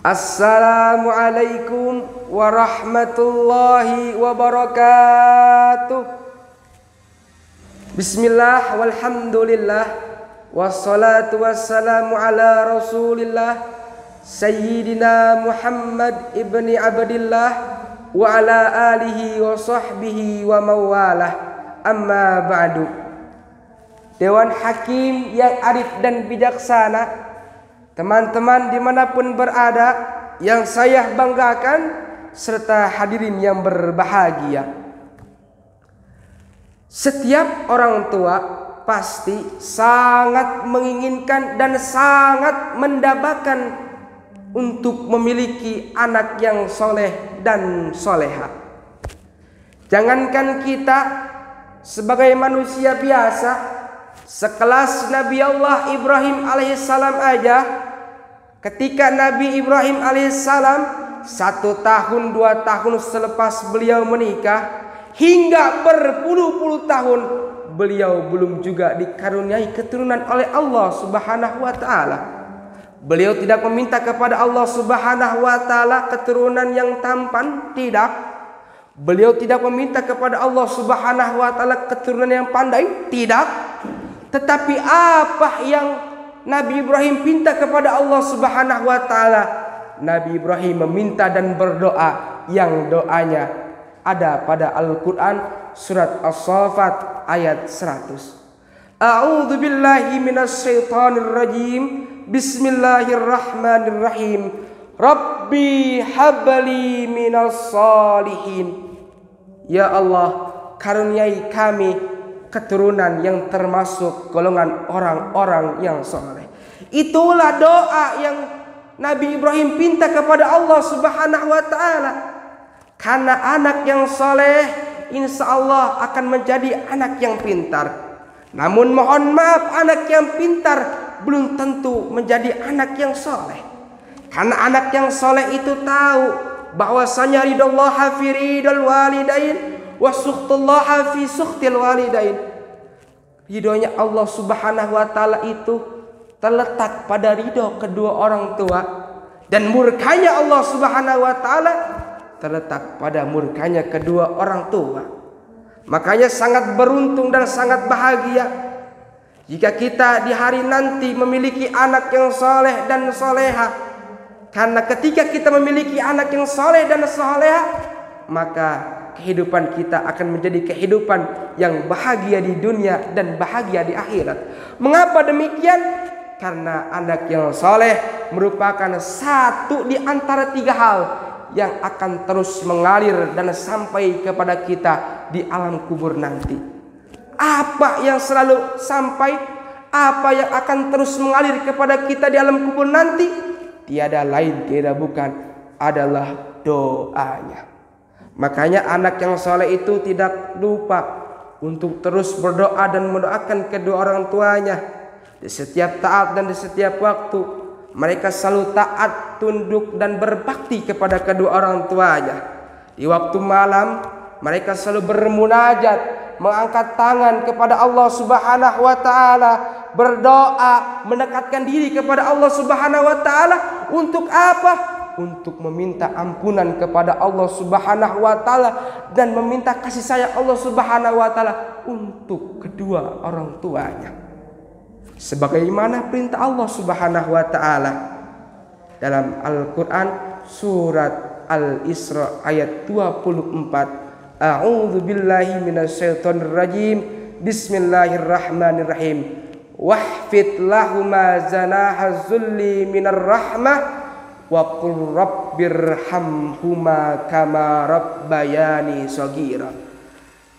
Assalamualaikum warahmatullahi wabarakatuh. Bismillah walhamdulillah wassalatu wassalamu ala rasulillah Sayyidina Muhammad ibni Abdillah wa ala alihi wa sahbihi wa mawalah. Amma ba'du. Dewan Hakim yang arif dan bijaksana, teman-teman dimanapun berada yang saya banggakan, serta hadirin yang berbahagia. Setiap orang tua pasti sangat menginginkan dan sangat mendambakan untuk memiliki anak yang soleh dan soleha. Jangankan kita sebagai manusia biasa, sekelas Nabi Allah Ibrahim alaihissalam aja, ketika Nabi Ibrahim alaihissalam 1 tahun 2 tahun selepas beliau menikah, hingga berpuluh-puluh tahun beliau belum juga dikaruniai keturunan oleh Allah Subhanahu wa taala. Beliau tidak meminta kepada Allah Subhanahu wa taala keturunan yang tampan, tidak. Beliau tidak meminta kepada Allah Subhanahu wa taala keturunan yang pandai, tidak. Tetapi apa yang Nabi Ibrahim minta kepada Allah Subhanahu wa taala? Nabi Ibrahim meminta dan berdoa yang doanya ada pada Al-Qur'an surat As-Saffat ayat 100. A'udzu billahi minasyaitonir rajim. Bismillahirrahmanirrahim. Rabbi habli minas salihin. Ya Allah, karuniai kami keturunan yang termasuk golongan orang-orang yang soleh. Itulah doa yang Nabi Ibrahim minta kepada Allah Subhanahu wa taala. Karena anak yang soleh insya Allah akan menjadi anak yang pintar. Namun mohon maaf, anak yang pintar belum tentu menjadi anak yang soleh. Karena anak yang soleh itu tahu bahwasanya ridallah fi ridal walidain wa sukhtullaha fi sukhtil walidain. Ridhonya Allah Subhanahu wa taala itu terletak pada ridho kedua orang tua, dan murkanya Allah Subhanahu wa taala terletak pada murkanya kedua orang tua. Makanya sangat beruntung dan sangat bahagia jika kita di hari nanti memiliki anak yang soleh dan soleha. Karena ketika kita memiliki anak yang soleh dan soleha, maka kehidupan kita akan menjadi kehidupan yang bahagia di dunia dan bahagia di akhirat. Mengapa demikian? Karena anak yang soleh merupakan satu di antara 3 hal yang akan terus mengalir dan sampai kepada kita di alam kubur nanti. Apa yang selalu sampai, apa yang akan terus mengalir kepada kita di alam kubur nanti, tiada lain tiada bukan adalah doanya. Makanya anak yang soleh itu tidak lupa untuk terus berdoa dan mendoakan kedua orang tuanya. Di setiap taat dan di setiap waktu mereka selalu taat, tunduk dan berbakti kepada kedua orang tuanya. Di waktu malam mereka selalu bermunajat, mengangkat tangan kepada Allah Subhanahu wa taala, berdoa, mendekatkan diri kepada Allah Subhanahu wa taala. Untuk apa? Untuk meminta ampunan kepada Allah Subhanahu wa taala dan meminta kasih sayang Allah Subhanahu wa taala untuk kedua orang tuanya. Sebagaimana perintah Allah Subhanahu wa taala dalam Al-Qur'an surat Al-Isra ayat 24. A'udzu billahi minasyaitonir rajim. Bismillahirrahmanirrahim. Wahfid lahuma zanaha zulli minar rahmah wa qul rabbirhamhuma kama rabbayani shaghira.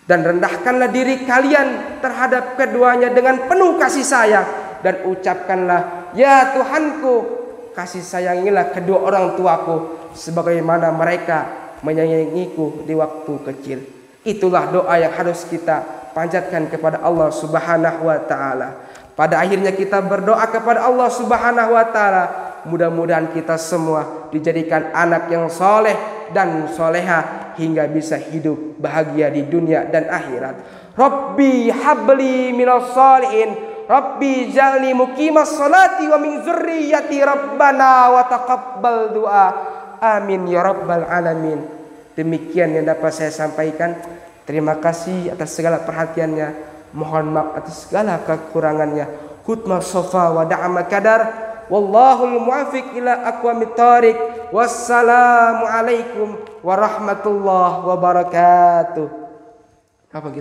Dan rendahkanlah diri kalian terhadap keduanya dengan penuh kasih sayang, dan ucapkanlah, ya Tuhanku, kasih sayangilah kedua orang tuaku sebagaimana mereka menyayangiku di waktu kecil. Itulah doa yang harus kita panjatkan kepada Allah Subhanahu wa taala. Pada akhirnya kita berdoa kepada Allah Subhanahu wa taala, mudah-mudahan kita semua dijadikan anak yang soleh dan soleha hingga bisa hidup bahagia di dunia dan akhirat. Rabbi habli minas salihin. Rabbi jalni muqimas salati wa min zurriyyati rabbana wa taqabbal du'a. Amin ya rabbal alamin. Demikian yang dapat saya sampaikan. Terima kasih atas segala perhatiannya. Mohon maaf atas segala kekurangannya. Hutma sofa wa da'ama kadar. Wallahul muwafiq ila aqwamit thariq. Wassalamu alaikum warahmatullahi wabarakatuh. Apa gitu?